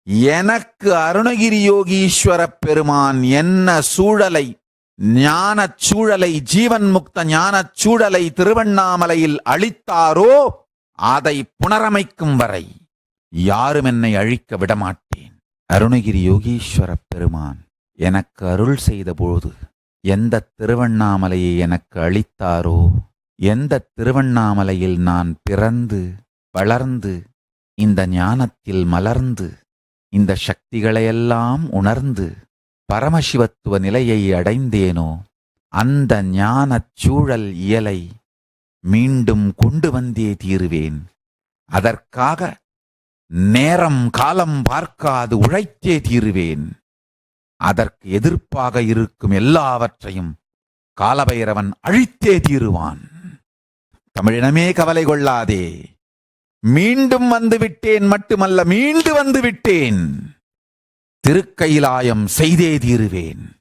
எனக்கு அருணகிரி யோகீஸ்வர பெருமான் என்ன சூழலை, ஞானச் சூழலை, ஜீவன் முக்த ஞானச் சூழலை திருவண்ணாமலையில் அளித்தாரோ அதை புனரமைக்கும் வரை யாரும் என்னை அழிக்க விடமாட்டேன். அருணகிரி யோகீஸ்வர பெருமான் எனக்கு அருள் செய்த பொழுது எந்த திருவண்ணாமலையை எனக்கு அளித்தாரோ, எந்த திருவண்ணாமலையில் நான் பிறந்து வளர்ந்து இந்த ஞானத்தில் மலர்ந்து இந்த சக்திகளையெல்லாம் உணர்ந்து பரமசிவத்துவ நிலையை அடைந்தேனோ, அந்த ஞானச் சூழல் இயலை மீண்டும் கொண்டு வந்தே தீருவேன். அதற்காக நேரம் காலம் பார்க்காது உழைத்தே தீருவேன். அதற்கு எதிர்ப்பாக இருக்கும் எல்லாவற்றையும் காலபைரவன் அழித்தே தீருவான். தமிழினமே கவலை கொள்ளாதே, மீண்டும் வந்துவிட்டேன், மட்டுமல்ல மீண்டு வந்து விட்டேன். திருக்கைலாயம் செய்தே தீருவேன்.